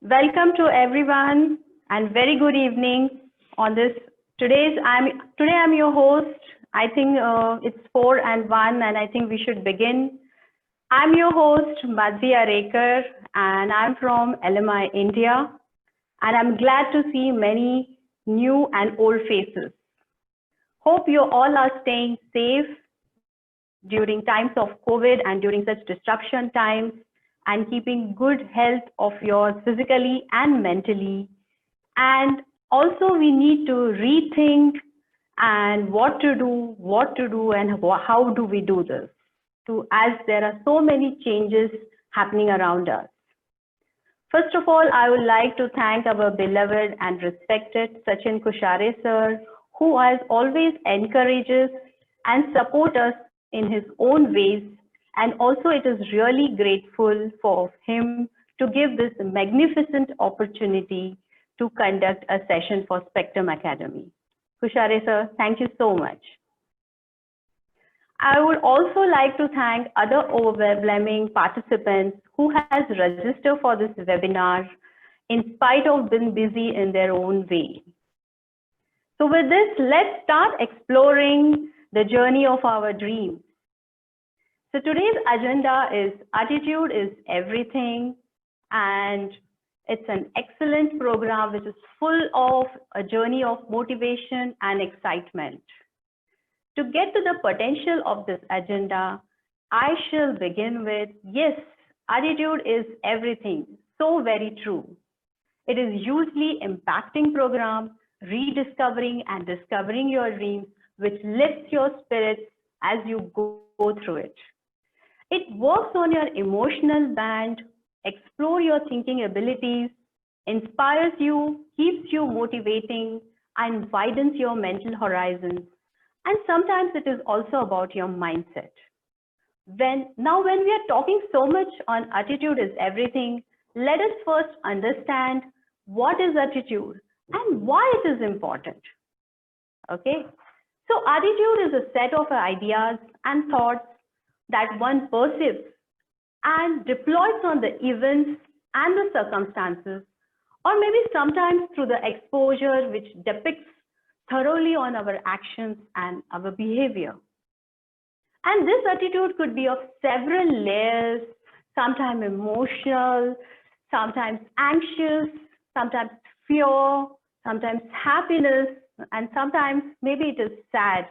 Welcome to everyone and very good evening on this today I'm your host. I think it's 4 and 1 and I think we should begin. I'm your host Madhya Rekar and I'm from LMI India and I'm glad to see many new and old faces. Hope you all are staying safe during times of COVID and during such disruption times and keeping good health of yours physically and mentally. And also we need to rethink and what to do and how do we do this to as there are so many changes happening around us. First of all, I would like to thank our beloved and respected Sachin Kushare sir, who has always encourages and support us in his own ways. And also it is really grateful for him to give this magnificent opportunity to conduct a session for Spectrum Academy. Kushare sir, thank you so much. I would also like to thank other overwhelming participants who has registered for this webinar in spite of being busy in their own way. So with this, let's start exploring the journey of our dreams. So today's agenda is Attitude is Everything, and it's an excellent program which is full of a journey of motivation and excitement. To get to the potential of this agenda, I shall begin with, yes, attitude is everything. So very true. It is hugely impacting program, rediscovering and discovering your dreams, which lifts your spirits as you go through it. It works on your emotional band, explore your thinking abilities, inspires you, keeps you motivating, and widens your mental horizons. And sometimes it is also about your mindset. When we are talking so much on attitude is everything, let us first understand what is attitude and why it is important. Okay, so attitude is a set of ideas and thoughts that one perceives and deploys on the events and the circumstances, or maybe sometimes through the exposure which depicts thoroughly on our actions and our behavior. And this attitude could be of several layers, sometimes emotional, sometimes anxious, sometimes fear, sometimes happiness, and sometimes maybe it is sad,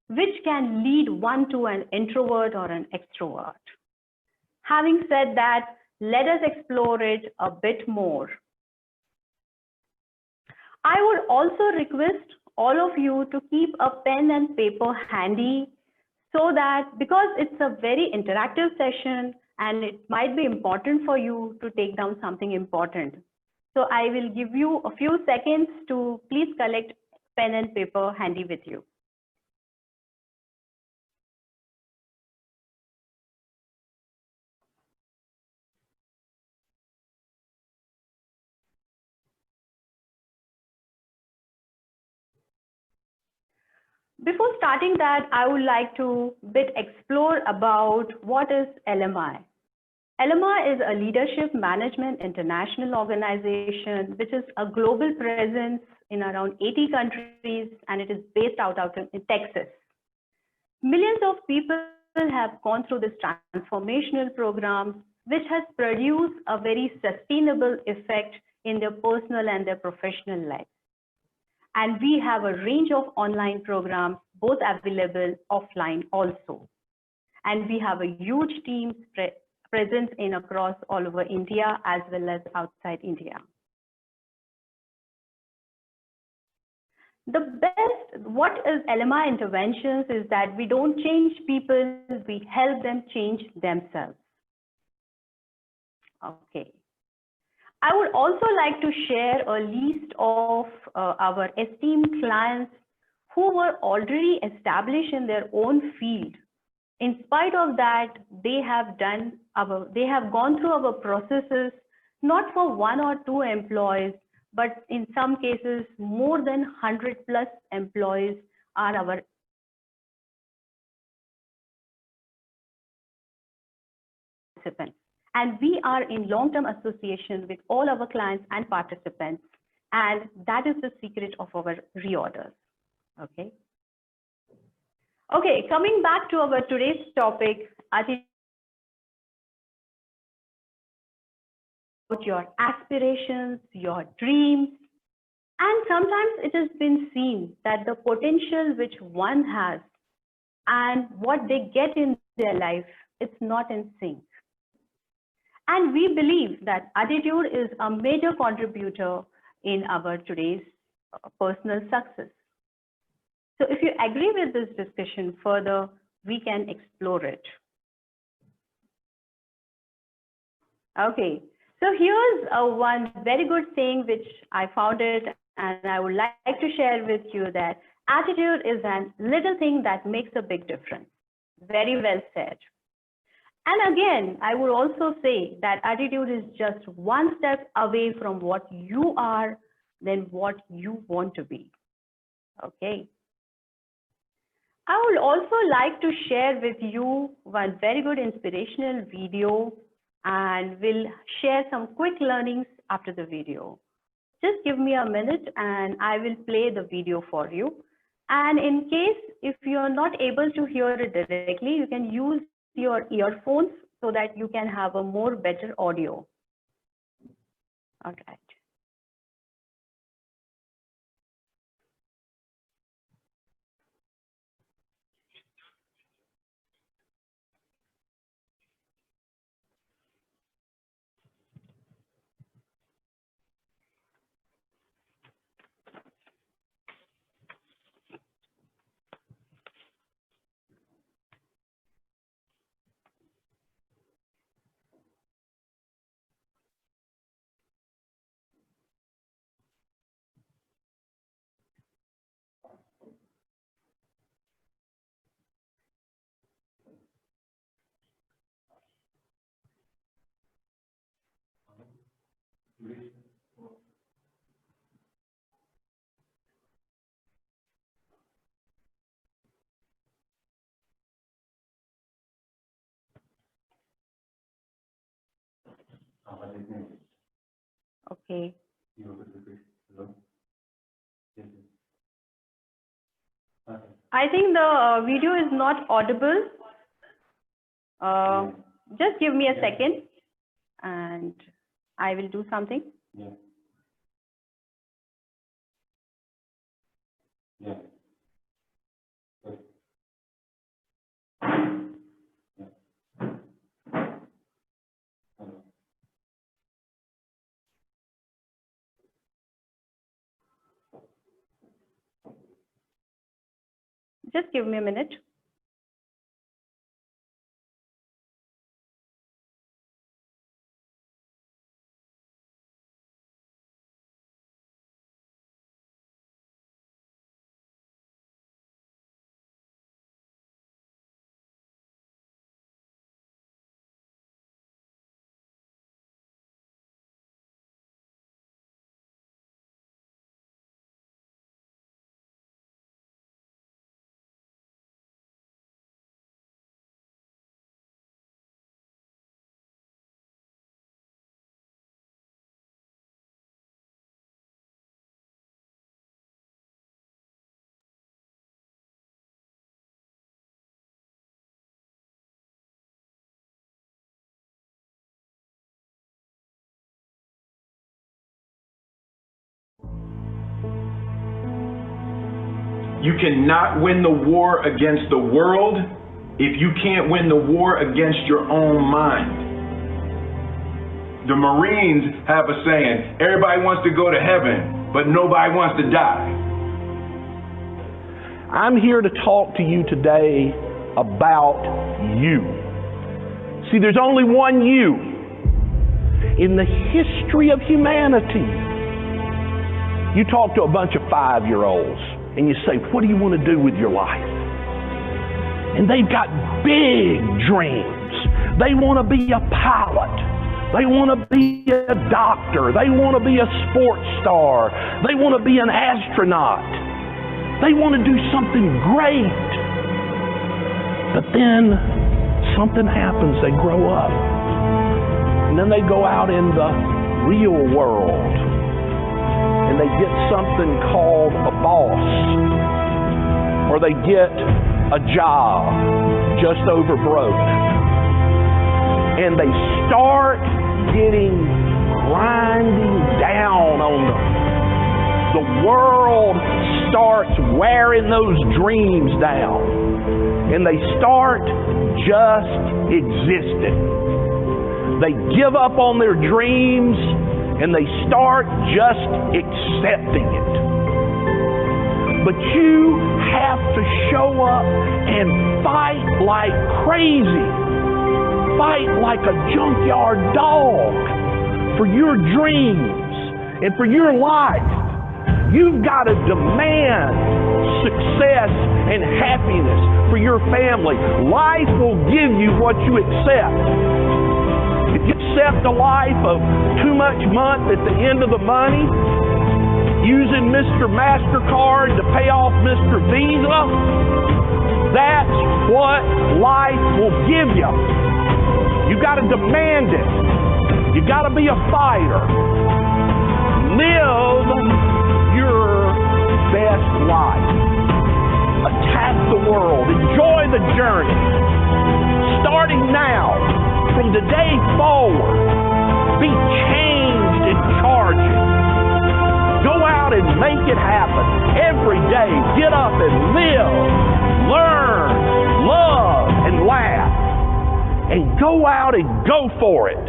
which can lead one to an introvert or an extrovert. Having said that, let us explore it a bit more. I would also request all of you to keep a pen and paper handy so that because it's a very interactive session and it might be important for you to take down something important. So I will give you a few seconds to please collect pen and paper handy with you. Before starting that, I would like to explore about what is LMI. LMI is a leadership management international organization, which is a global presence in around 80 countries, and it is based out in Texas. Millions of people have gone through this transformational program, which has produced a very sustainable effect in their personal and their professional life. And we have a range of online programs, both available offline also. And we have a huge team present in across all over India as well as outside India. The best, what is LMI interventions is that we don't change people, we help them change themselves. Okay. I would also like to share a list of our esteemed clients who were already established in their own field. In spite of that, they have gone through our processes, not for 1 or 2 employees, but in some cases, more than 100 plus employees are our participants. And we are in long-term association with all our clients and participants. And that is the secret of our reorders. Okay. Okay, coming back to our today's topic, attitude about your aspirations, your dreams. And sometimes it has been seen that the potential which one has and what they get in their life, it's not in sync. And we believe that attitude is a major contributor in our today's personal success. So if you agree with this discussion further, we can explore it. Okay, so here's one very good saying which I found it, and I would like to share with you that attitude is a little thing that makes a big difference. Very well said. And again, I would also say that attitude is just one step away from what you are than what you want to be. Okay. I would also like to share with you one very good inspirational video, and we'll share some quick learnings after the video. Just give me a minute and I will play the video for you. And in case if you're not able to hear it directly, you can use your earphones so that you can have a more better audio. All right. Okay. I think the video is not audible. Just give me a second and I will do something. Yeah. Yeah. Just give me a minute. You cannot win the war against the world if you can't win the war against your own mind. The Marines have a saying, everybody wants to go to heaven, but nobody wants to die. I'm here to talk to you today about you. See, there's only one you in the history of humanity. You talk to a bunch of 5-year-olds and you say, what do you want to do with your life? And they've got big dreams. They want to be a pilot. They want to be a doctor. They want to be a sports star. They want to be an astronaut. They want to do something great. But then something happens. They grow up. And then they go out in the real world and they get something called a boss, or they get a job just over broke. And they start getting grinding down on them. The world starts wearing those dreams down. And they start just existing. They give up on their dreams and they start just accepting it. But you have to show up and fight like crazy. Fight like a junkyard dog for your dreams and for your life. You've got to demand success and happiness for your family. Life will give you what you accept. If you accept a life of too much month at the end of the money, using Mr. MasterCard to pay off Mr. Visa, that's what life will give you. You got to demand it. You got to be a fighter. Live your best life. Attack the world. Enjoy the journey. Starting now, from today forward, be changed and charging. Go out and make it happen. Every day, get up and live, learn, love, and laugh. And go out and go for it.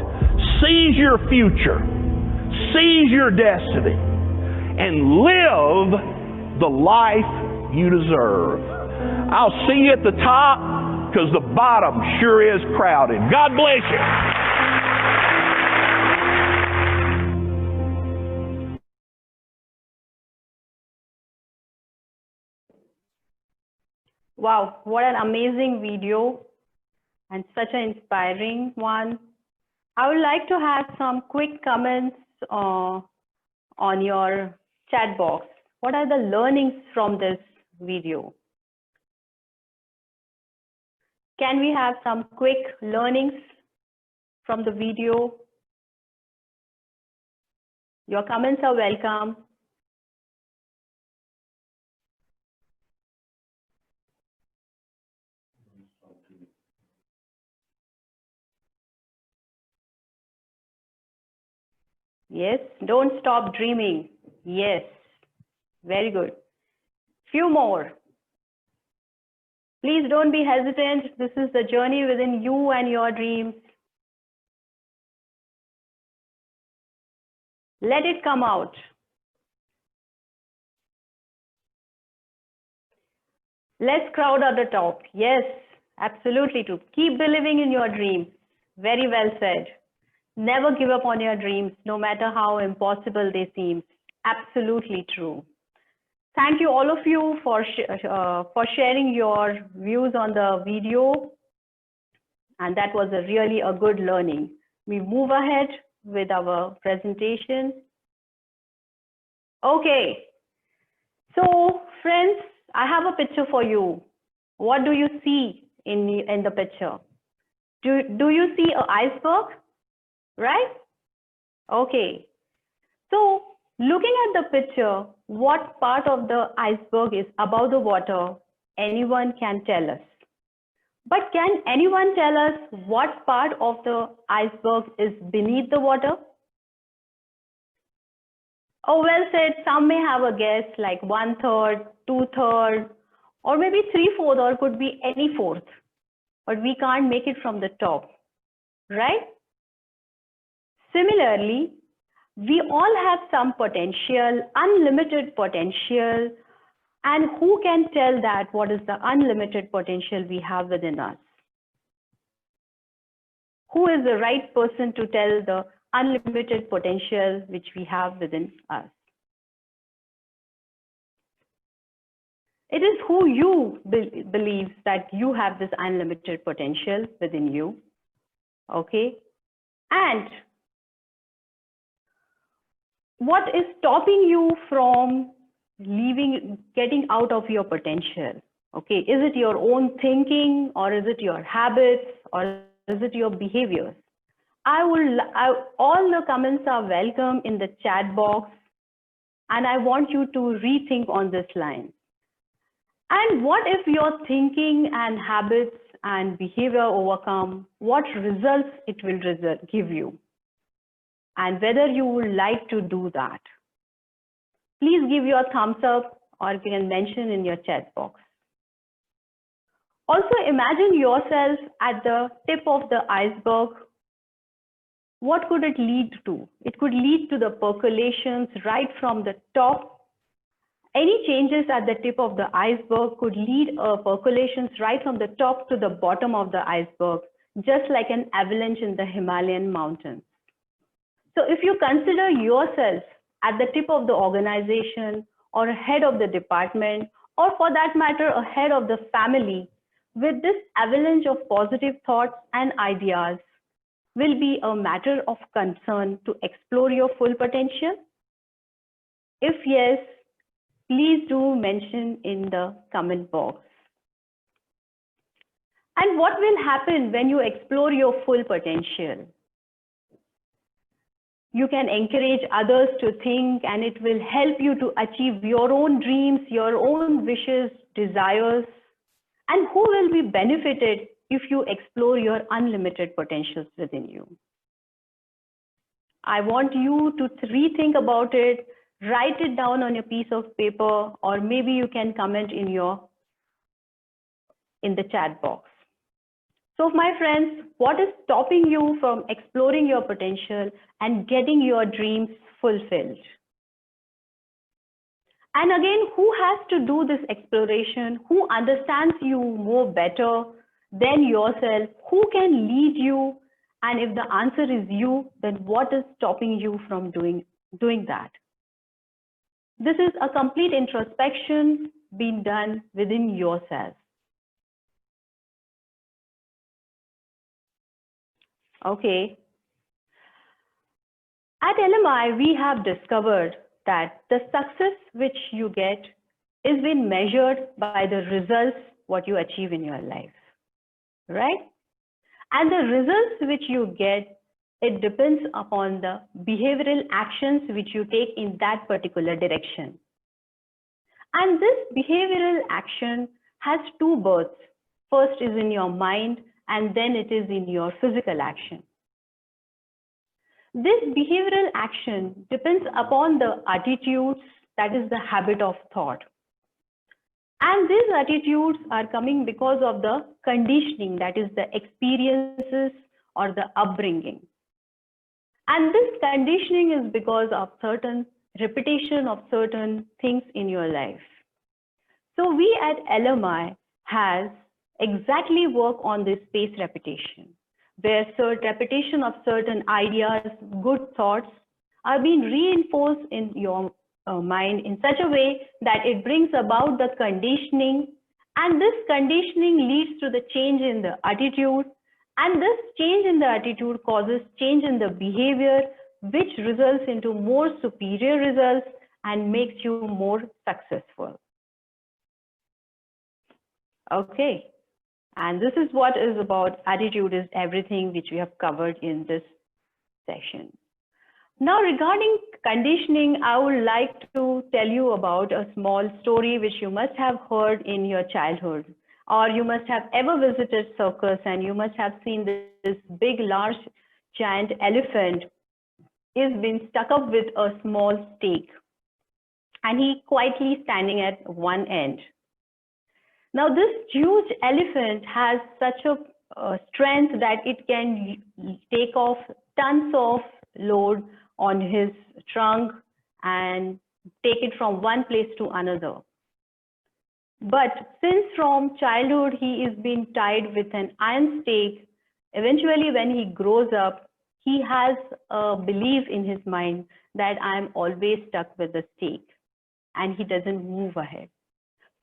Seize your future. Seize your destiny. And live the life you deserve. I'll see you at the top, because the bottom sure is crowded. God bless you. Wow, what an amazing video and such an inspiring one. I would like to have some quick comments on your chat box. What are the learnings from this video? Can we have some quick learnings from the video? Your comments are welcome. Yes, don't stop dreaming. Yes, very good. Few more. Please don't be hesitant. This is the journey within you and your dreams. Let it come out. Less crowd at the top. Yes, absolutely true. Keep believing in your dreams. Very well said. Never give up on your dreams, no matter how impossible they seem. Absolutely true. Thank you, all of you, for sharing your views on the video. And that was really a good learning. We move ahead with our presentation. Okay. So, friends, I have a picture for you. What do you see in the picture? Do you see an iceberg? Right? Okay. So, looking at the picture, what part of the iceberg is above the water? Anyone can tell us. But can anyone tell us what part of the iceberg is beneath the water? Oh, well said. Some may have a guess like 1/3, 2/3, or maybe 3/4, or could be any fourth. But we can't make it from the top, right? Similarly, we all have some potential, unlimited potential, and who can tell that what is the unlimited potential we have within us? Who is the right person to tell the unlimited potential which we have within us? It is who you believes that you have this unlimited potential within you, okay? And what is stopping you from getting out of your potential? Okay, is it your own thinking, or is it your habits, or is it your behaviors? all the comments are welcome in the chat box, and I want you to rethink on this line. And what if your thinking and habits and behavior overcome, what results it will give you, and whether you would like to do that. Please give your thumbs up, or you can mention in your chat box. Also, imagine yourself at the tip of the iceberg. What could it lead to? It could lead to the percolations right from the top. Any changes at the tip of the iceberg could lead percolations right from the top to the bottom of the iceberg, just like an avalanche in the Himalayan mountains. So if you consider yourself at the tip of the organization or head of the department, or for that matter, a head of the family, with this avalanche of positive thoughts and ideas, will be a matter of concern to explore your full potential? If yes, please do mention in the comment box. And what will happen when you explore your full potential? You can encourage others to think, and it will help you to achieve your own dreams, your own wishes, desires. And who will be benefited if you explore your unlimited potentials within you? I want you to rethink about it, write it down on a piece of paper, or maybe you can comment in the chat box. So my friends, what is stopping you from exploring your potential and getting your dreams fulfilled? And again, who has to do this exploration? Who understands you more better than yourself? Who can lead you? And if the answer is you, then what is stopping you from doing that? This is a complete introspection being done within yourself. Okay. At LMI, we have discovered that the success which you get is being measured by the results what you achieve in your life, right? And the results which you get, it depends upon the behavioral actions which you take in that particular direction. And this behavioral action has two births. First is in your mind, and then it is in your physical action. This behavioral action depends upon the attitudes, that is the habit of thought. And these attitudes are coming because of the conditioning, that is the experiences or the upbringing. And this conditioning is because of certain repetition of certain things in your life. So we at LMI has exactly work on this space repetition, where repetition of certain ideas, good thoughts are being reinforced in your mind in such a way that it brings about the conditioning, and this conditioning leads to the change in the attitude, and this change in the attitude causes change in the behavior, which results into more superior results and makes you more successful. Okay. And this is what is about attitude is everything, which we have covered in this session. Now, regarding conditioning, I would like to tell you about a small story which you must have heard in your childhood, or you must have ever visited circus and you must have seen this big, large, giant elephant is been stuck up with a small stake, and he quietly standing at one end. Now, this huge elephant has such a strength that it can take off tons of load on his trunk and take it from one place to another. But since from childhood he is being tied with an iron stake, eventually when he grows up, he has a belief in his mind that I am always stuck with the stake, and he doesn't move ahead.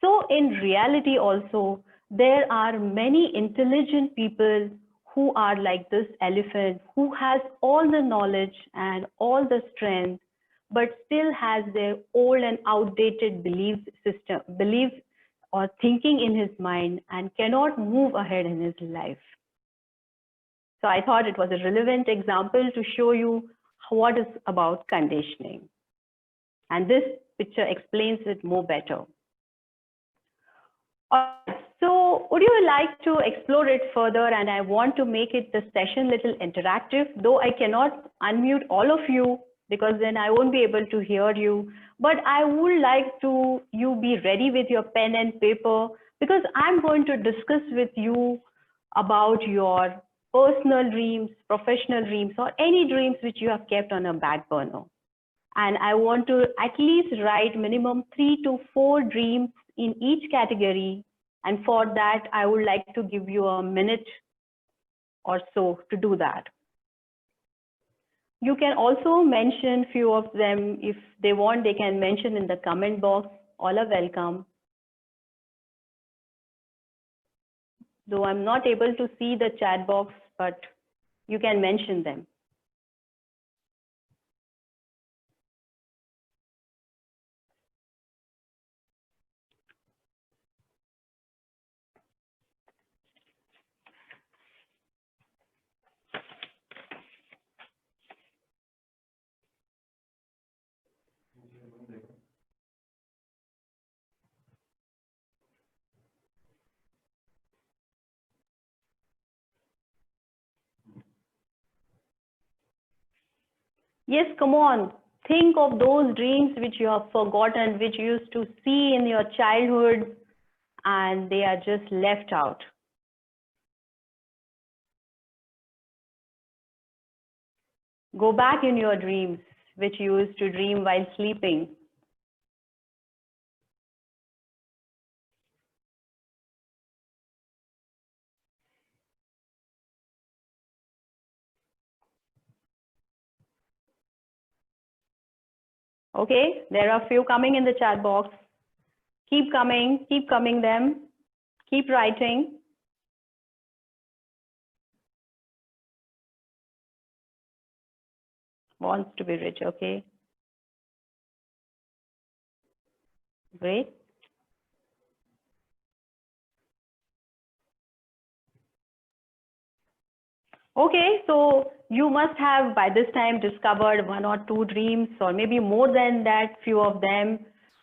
So in reality also, there are many intelligent people who are like this elephant, who has all the knowledge and all the strength, but still has their old and outdated belief or thinking in his mind and cannot move ahead in his life. So I thought it was a relevant example to show you what is about conditioning. And this picture explains it more better. So would you like to explore it further? And I want to make it the session little interactive, though I cannot unmute all of you because then I won't be able to hear you. But I would like to you be ready with your pen and paper because I'm going to discuss with you about your personal dreams, professional dreams, or any dreams which you have kept on a back burner. And I want to at least write minimum 3 to 4 dreams in each category. And for that, I would like to give you a minute or so to do that. You can also mention few of them. If they want, they can mention in the comment box. All are welcome. Though I'm not able to see the chat box, but you can mention them. Yes, come on. Think of those dreams which you have forgotten, which you used to see in your childhood, and they are just left out. Go back in your dreams, which you used to dream while sleeping. Okay, there are a few coming in the chat box. Keep coming them. Keep writing. Wants to be rich, okay. Great. Okay, so you must have by this time discovered 1 or 2 dreams, or maybe more than that, few of them,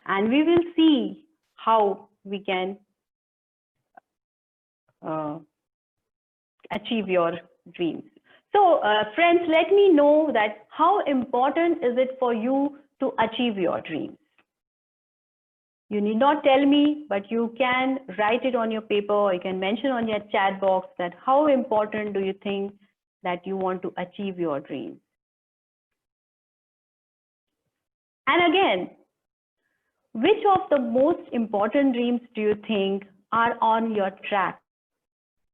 and we will see how we can achieve your dreams. So friends, let me know that how important is it for you to achieve your dreams? You need not tell me, but you can write it on your paper, or you can mention on your chat box that how important do you think that you want to achieve your dreams. And again, which of the most important dreams do you think are on your track?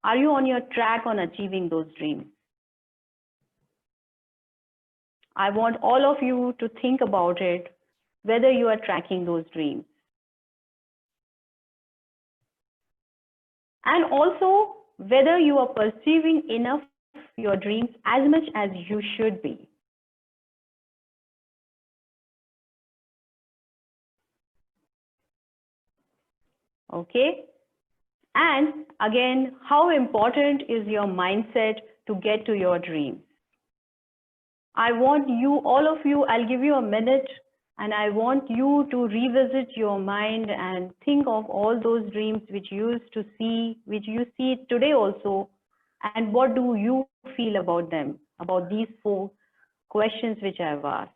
Are you on your track on achieving those dreams? I want all of you to think about it, whether you are tracking those dreams. And also, whether you are pursuing enough your dreams as much as you should be. Okay? And again, how important is your mindset to get to your dreams? I want you, all of you, I'll give you a minute, and I want you to revisit your mind and think of all those dreams which you used to see, which you see today also, and what do you feel about them, about these 4 questions which I've asked.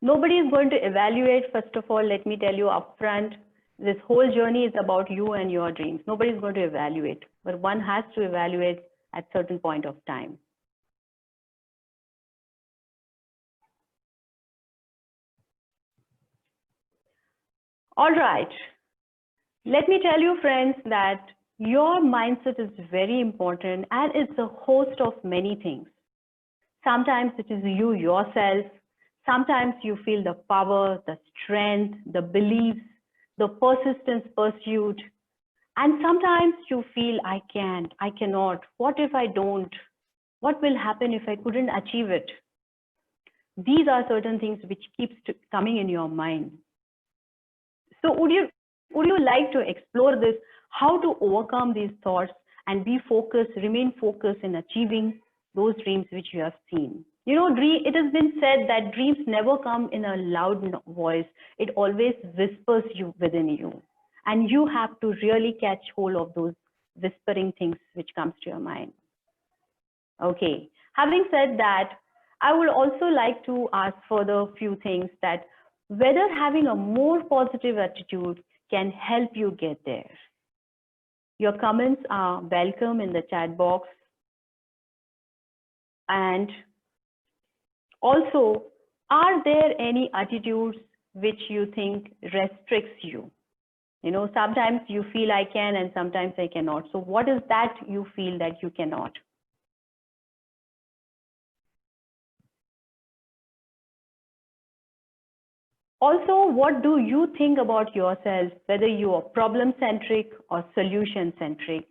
Nobody is going to evaluate, first of all, let me tell you upfront, this whole journey is about you and your dreams. Nobody is going to evaluate, but one has to evaluate at certain point of time. All right. Let me tell you, friends, that your mindset is very important, and it's a host of many things. Sometimes it is you yourself. Sometimes you feel the power, the strength, the beliefs, the persistence pursuit. And sometimes you feel, I can't, I cannot. What if I don't? What will happen if I couldn't achieve it? These are certain things which keeps coming in your mind. So would you Would you like to explore this, how to overcome these thoughts and be focused, remain focused in achieving those dreams which you have seen? You know, it has been said that dreams never come in a loud voice. It always whispers you within you. And you have to really catch hold of those whispering things which comes to your mind. Okay, having said that, I would also like to ask further few things, that whether having a more positive attitude can help you get there. Your comments are welcome in the chat box. And also, are there any attitudes which you think restricts you? You know, sometimes you feel I can and sometimes I cannot. So what is that you feel that you cannot? Also, what do you think about yourself, whether you are problem-centric or solution-centric?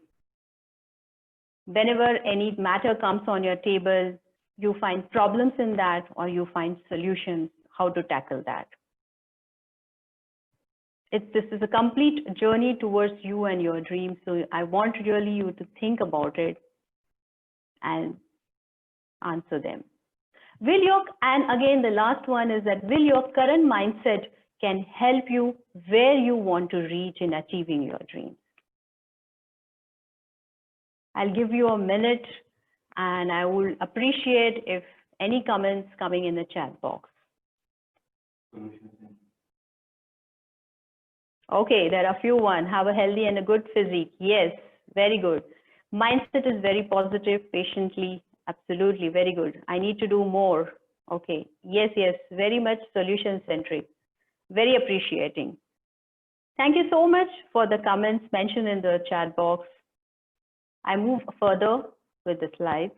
Whenever any matter comes on your table, you find problems in that or you find solutions, how to tackle that. This is a complete journey towards you and your dreams. So I want really you to think about it and answer them. And again, the last one is that will your current mindset can help you where you want to reach in achieving your dreams? I'll give you a minute and I will appreciate if any comments coming in the chat box. Okay, there are a few one. Have a healthy and a good physique. Yes, very good. Mindset is very positive, patiently. Absolutely, very good. I need to do more. Okay, yes, very much solution-centric. Very appreciating. Thank you so much for the comments mentioned in the chat box. I move further with the slides.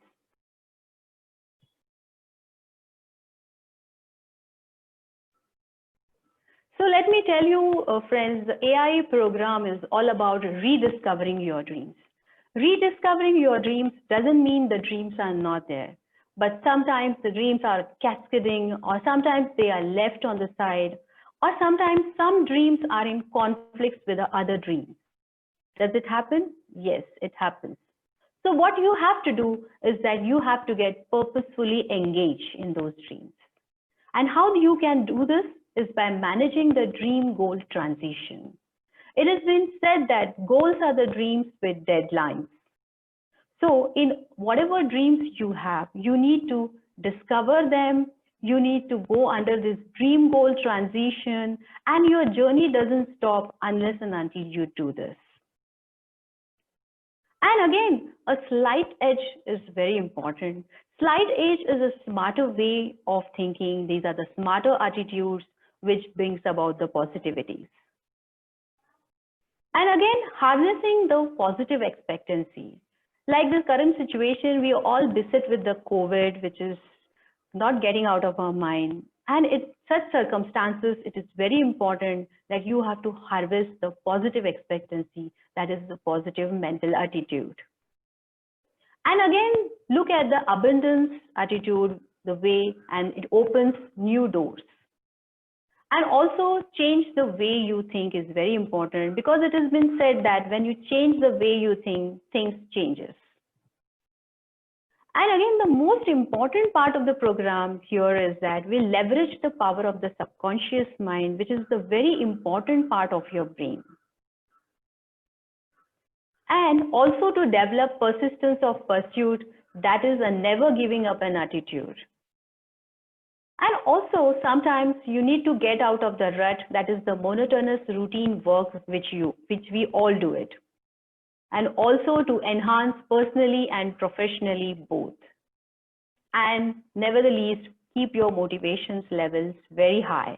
So let me tell you, friends, the AI program is all about rediscovering your dreams. Rediscovering your dreams doesn't mean the dreams are not there, but sometimes the dreams are cascading, or sometimes they are left on the side, or sometimes some dreams are in conflicts with the other dreams. Does it happen? Yes, it happens. So what you have to do is that you have to get purposefully engaged in those dreams. And how you can do this is by managing the dream-goal transition. It has been said that goals are the dreams with deadlines. So in whatever dreams you have, you need to discover them, you need to go under this dream goal transition, and your journey doesn't stop unless and until you do this. And again, a slight edge is very important. Slight edge is a smarter way of thinking. These are the smarter attitudes which brings about the positivities. And again, harnessing the positive expectancy. Like this current situation, we all beset with the COVID, which is not getting out of our mind. And in such circumstances, it is very important that you have to harvest the positive expectancy, that is the positive mental attitude. And again, look at the abundance attitude, the way, and it opens new doors. And also change the way you think is very important, because it has been said that when you change the way you think, things changes. And again, the most important part of the program here is that we leverage the power of the subconscious mind, which is the very important part of your brain. And also to develop persistence of pursuit, that is a never giving up an attitude. And also sometimes you need to get out of the rut, that is the monotonous routine work which we all do it. And also to enhance personally and professionally both. And nevertheless, keep your motivations levels very high.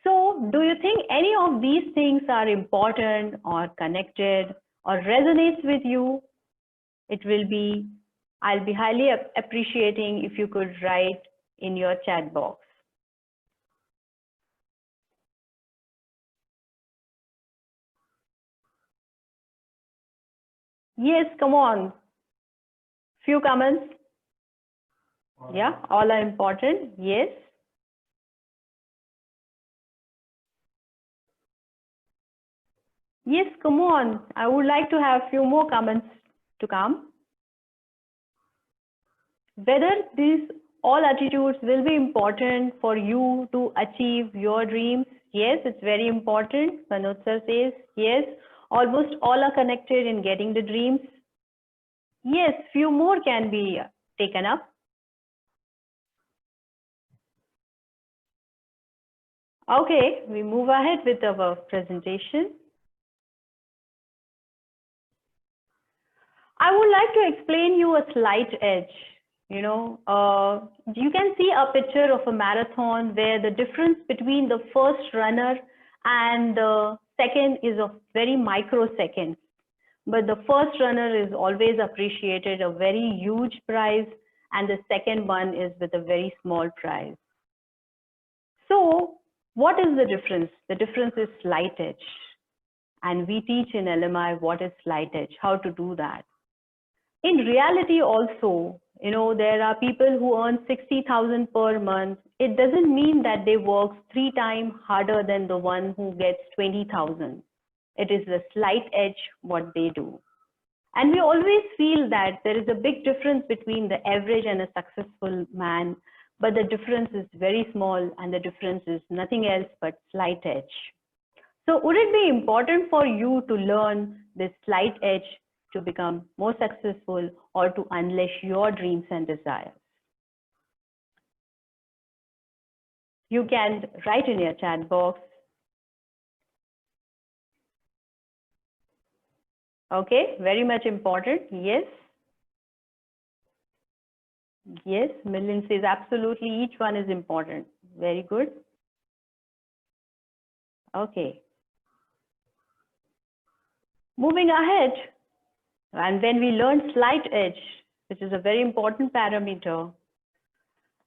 So do you think any of these things are important or connected or resonates with you? I'll be highly appreciating if you could write in your chat box. Yes, come on. Few comments. Yeah, all are important. Yes. Yes, come on. I would like to have few more comments to come. Whether these all attitudes will be important for you to achieve your dreams. Yes, it's very important. Manoj sir says, yes, almost all are connected in getting the dreams. Yes, few more can be taken up. Okay, we move ahead with our presentation. I would like to explain you a slight edge. You can see a picture of a marathon where the difference between the first runner and the second is of very microseconds. But the first runner is always appreciated a very huge prize, and the second one is with a very small prize. So what is the difference? The difference is slight edge. And we teach in LMI what is slight edge, how to do that. In reality also, there are people who earn 60,000 per month. It doesn't mean that they work 3 times harder than the one who gets 20,000. It is the slight edge what they do. And we always feel that there is a big difference between the average and a successful man, but the difference is very small, and the difference is nothing else but slight edge. So would it be important for you to learn this slight edge to become more successful or to unleash your dreams and desires? You can write in your chat box. Okay, very much important. Yes. Yes, Milind says absolutely each one is important. Very good. Okay. Moving ahead, and when we learn slight edge, which is a very important parameter,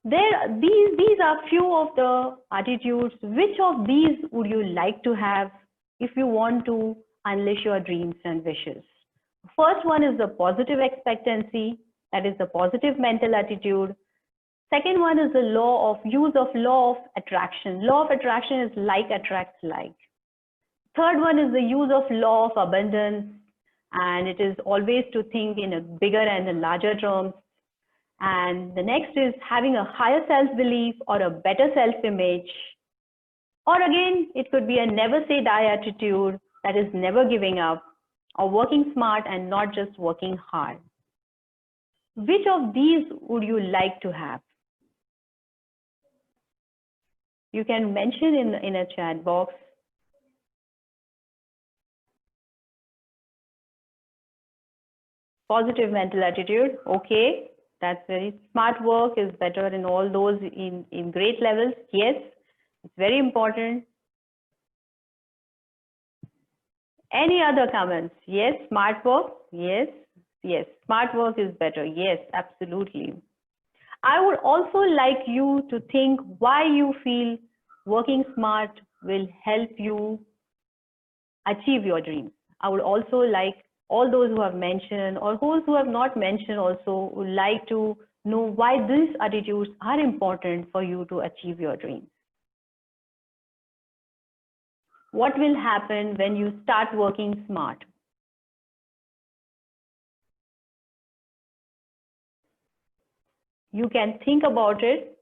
these are few of the attitudes. Which of these would you like to have if you want to unleash your dreams and wishes? First one is the positive expectancy, that is the positive mental attitude. Second one is the law of attraction. Law of attraction is like attracts like. Third one is the use of law of abundance, and it is always to think in a bigger and a larger terms. And the next is having a higher self-belief or a better self-image. Or again, it could be a never say die attitude, that is never giving up, or working smart and not just working hard. Which of these would you like to have? You can mention in a chat box. Positive mental attitude. Okay, that's very smart work is better in all those in great levels. Yes, it's very important. Any other comments? Yes, smart work. Yes, yes, smart work is better. Yes, absolutely. I would also like you to think why you feel working smart will help you achieve your dreams. I would also like all those who have mentioned or those who have not mentioned also would like to know why these attitudes are important for you to achieve your dreams. What will happen when you start working smart? You can think about it.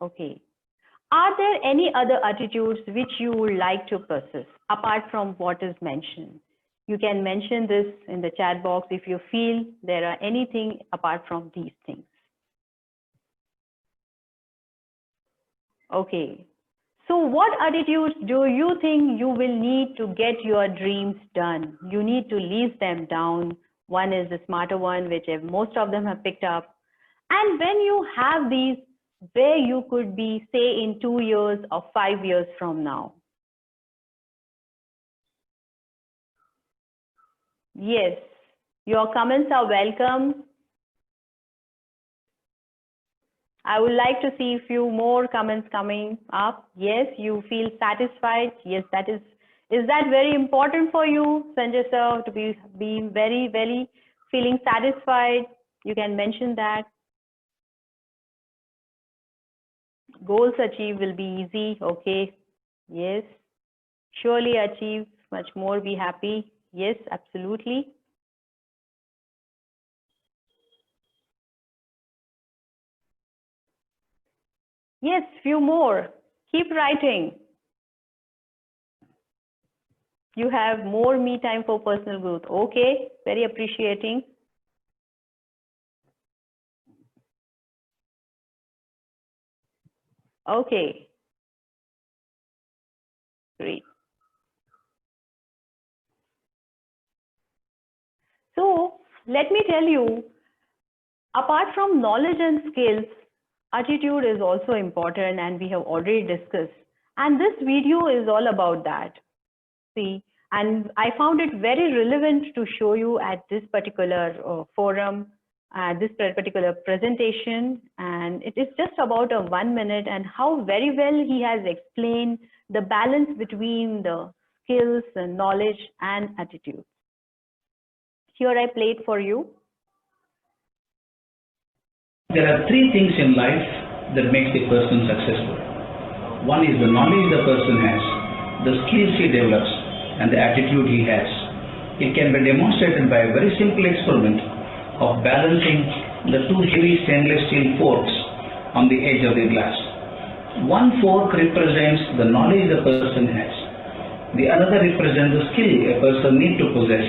Okay. Are there any other attitudes which you would like to possess apart from what is mentioned? You can mention this in the chat box if you feel there are anything apart from these things. Okay. So what attitudes do you think you will need to get your dreams done? You need to list them down. One is the smarter one, which most of them have picked up. And when you have these, where you could be, say, in 2 years or 5 years from now. Yes, your comments are welcome. I would like to see a few more comments coming up. Yes, you feel satisfied. Yes, that is that very important for you, Sanjay sir, to be very, very feeling satisfied? You can mention that. Goals achieved will be easy. Okay. Yes. surely achieve much more, be happy. Yes, absolutely. Yes, few more. Keep writing. You have more me time for personal growth. Okay, very appreciating. Okay, great. So let me tell you, apart from knowledge and skills, attitude is also important, and we have already discussed. And this video is all about that. See, and I found it very relevant to show you at this particular forum, this particular presentation, and it is just about a 1 minute, and how very well he has explained the balance between the skills and knowledge and attitude. Here I played for you. There are three things in life that makes a person successful. One is the knowledge the person has, the skills he develops, and the attitude he has. It can be demonstrated by a very simple experiment of balancing the two heavy stainless steel forks on the edge of the glass. One fork represents the knowledge the person has. The another represents the skill a person needs to possess.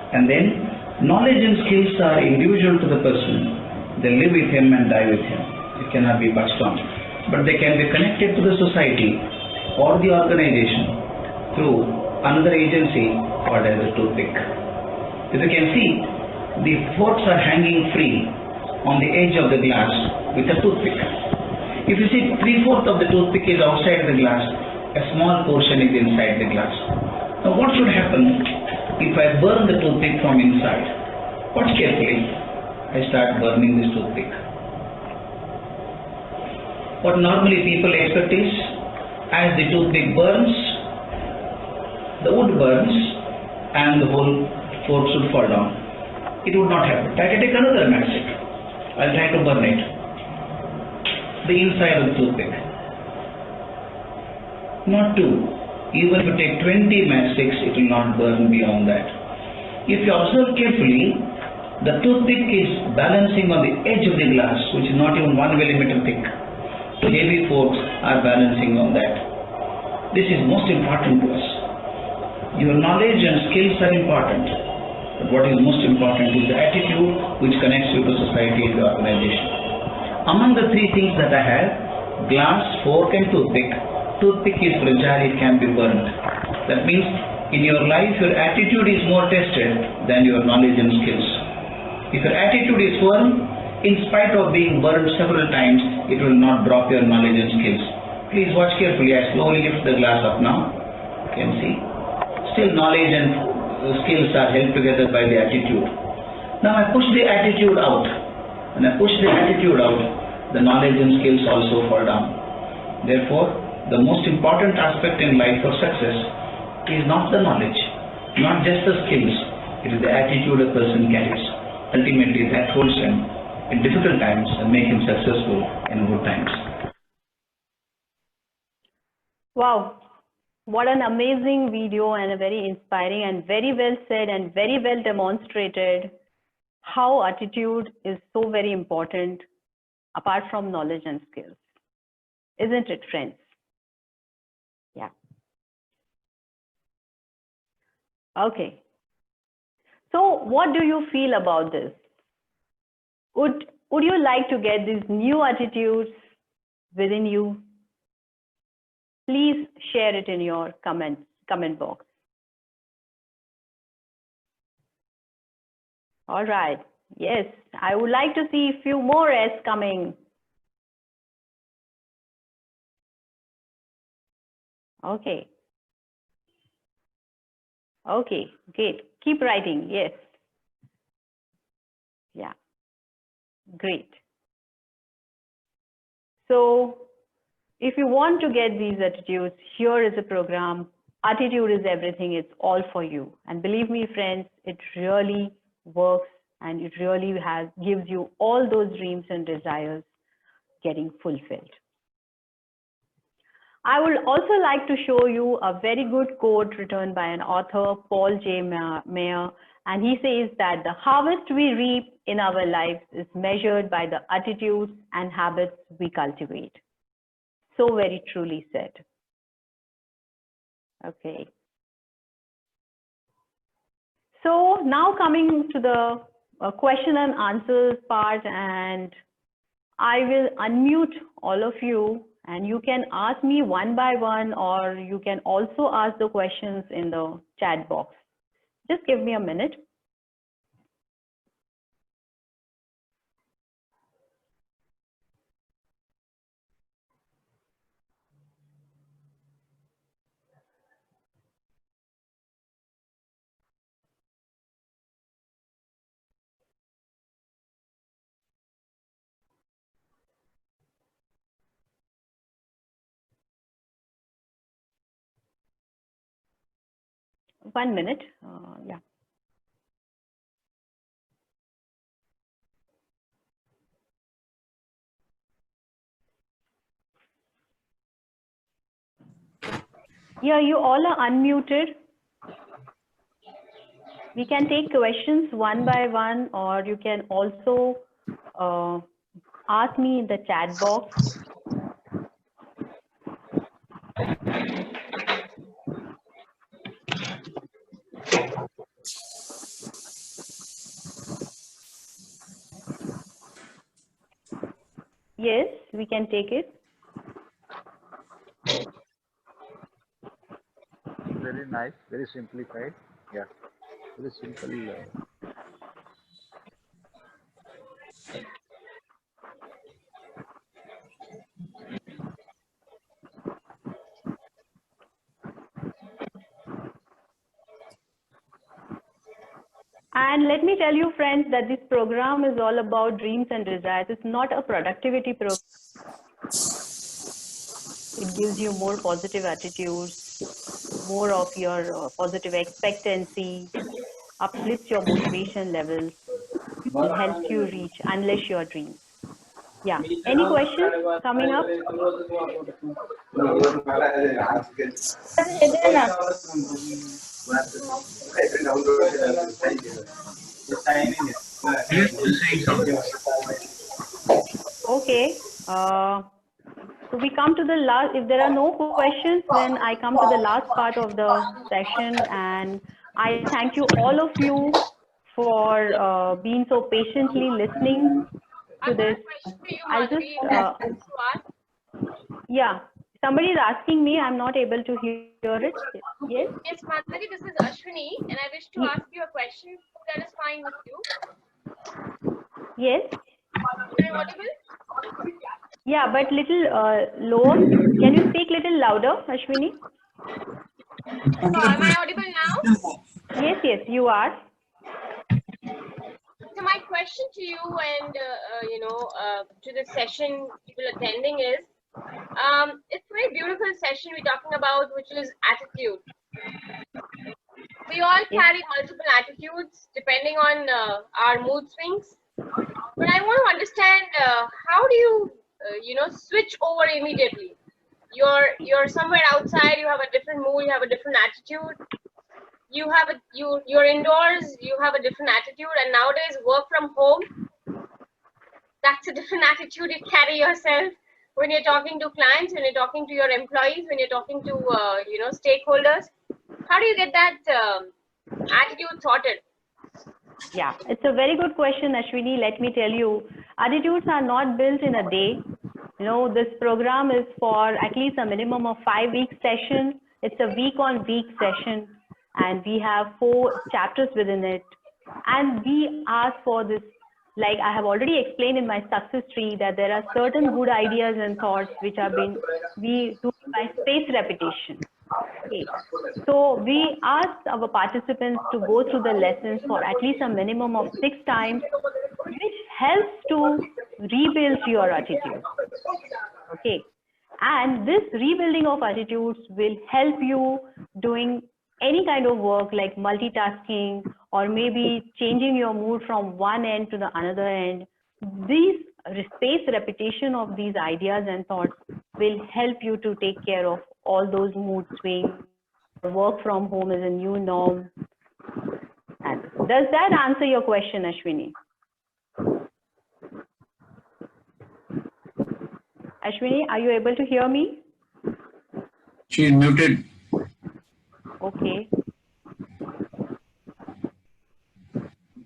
And then knowledge and skills are individual to the person. They live with him and die with him. It cannot be passed on. But they can be connected to the society or the organization through another agency called as a toothpick. As you can see, the forks are hanging free on the edge of the glass with a toothpick. If you see 3/4 of the toothpick is outside the glass, a small portion is inside the glass. Now what should happen if I burn the toothpick from inside? Watch carefully. I start burning this toothpick. What normally people expect is, as the toothpick burns, the wood burns and the whole fork should fall down. It would not happen. I can take another matchstick. I'll try to burn it. The inside of the toothpick. Not two. Even if you take 20 matchsticks, it will not burn beyond that. If you observe carefully, the toothpick is balancing on the edge of the glass, which is not even 1 millimeter thick. Two heavy forks are balancing on that. This is most important to us. Your knowledge and skills are important, but what is most important is the attitude which connects you to society and the organization. Among the three things that I have, glass, fork and toothpick, toothpick is fragile, it can be burned. That means in your life your attitude is more tested than your knowledge and skills. If your attitude is firm, in spite of being burned several times, it will not drop your knowledge and skills. Please watch carefully. I slowly lift the glass up now. You can see. Still knowledge and skills are held together by the attitude. Now I push the attitude out. When I push the attitude out, the knowledge and skills also fall down. Therefore, the most important aspect in life for success is not the knowledge, not just the skills. It is the attitude a person carries. Ultimately, that holds him in difficult times and make him successful in good times. Wow, what an amazing video, and a very inspiring and very well said and very well demonstrated how attitude is so very important apart from knowledge and skills. Isn't it, friends? Yeah. Okay. So what do you feel about this? Would you like to get these new attitudes within you? Please share it in your comment box. All right. Yes, I would like to see a few more S coming. Okay. Okay, great. Keep writing. Yes. Yeah. Great. So if you want to get these attitudes, here is a program. Attitude is everything. It's all for you. And believe me, friends, it really works, and it really gives you all those dreams and desires getting fulfilled. I would also like to show you a very good quote written by an author, Paul J. Meyer, and he says that the harvest we reap in our lives is measured by the attitudes and habits we cultivate. So very truly said. Okay. So now coming to the question and answers part, and I will unmute all of you and you can ask me one by one, or you can also ask the questions in the chat box. Just give me a minute. One minute. Yeah. Yeah, you all are unmuted. We can take questions one by one, or you can also ask me in the chat box. Yes, we can take it. Very nice, very simplified. Yeah, very simple. And let me tell you, friends, that this program is all about dreams and desires. It's not a productivity program. It gives you more positive attitudes, more of your positive expectancy, uplifts your motivation levels, will help you reach, unleash your dreams. Yeah. Any questions coming up? Okay. So we come to the last, if there are no questions, then I come to the last part of the session, and I thank you all of you for being so patiently listening to this. I'll just, yeah, somebody is asking me, I'm not able to hear it. Yes? Yes, Madhuri, this is Ashwini, and I wish to ask you a question. That is fine with you. Yes? Am I audible? Yeah, but little lower. Can you speak little louder, Ashwini? So am I audible now? Yes, yes, you are. So my question to you and to the session people attending is, it's a very beautiful session we're talking about, which is attitude. We all carry multiple attitudes depending on our mood swings. But I want to understand how do you switch over immediately? You're somewhere outside, you have a different mood, you have a different attitude. You're indoors, you have a different attitude, and nowadays work from home, that's a different attitude you carry yourself when you're talking to clients, when you're talking to your employees, when you're talking to stakeholders. How do you get that attitude sorted? Yeah, it's a very good question, Ashwini. Let me tell you, attitudes are not built in a day. You know, this program is for at least a minimum of 5-week session. It's a week-on-week session, and we have 4 chapters within it. And we ask for this, like I have already explained in my success tree, that there are certain good ideas and thoughts which we do by spaced repetition. Okay. So we ask our participants to go through the lessons for at least a minimum of 6 times, which helps to rebuild your attitude. Okay. And this rebuilding of attitudes will help you doing any kind of work like multitasking, or maybe changing your mood from one end to the another end. These spaced repetition of these ideas and thoughts will help you to take care of all those mood swings. Work from home is a new norm. And does that answer your question, Ashwini? Ashwini, are you able to hear me? She is muted. Okay.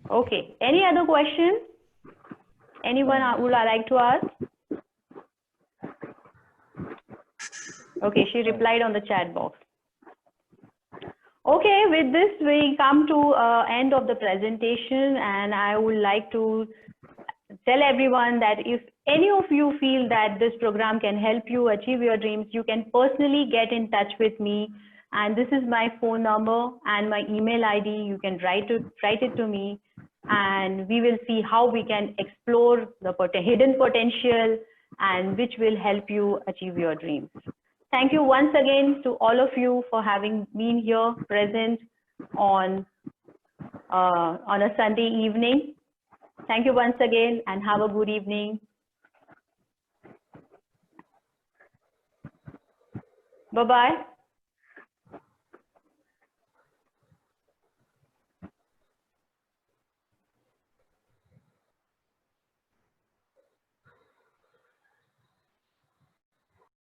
Okay. Any other questions? Anyone would like to ask? Okay, she replied on the chat box. Okay, with this we come to end of the presentation, and I would like to tell everyone that if any of you feel that this program can help you achieve your dreams, you can personally get in touch with me, and this is my phone number and my email ID. You can write it to me, and we will see how we can explore the hidden potential and which will help you achieve your dreams. Thank you once again to all of you for having been here present on a Sunday evening. Thank you once again and have a good evening. Bye-bye.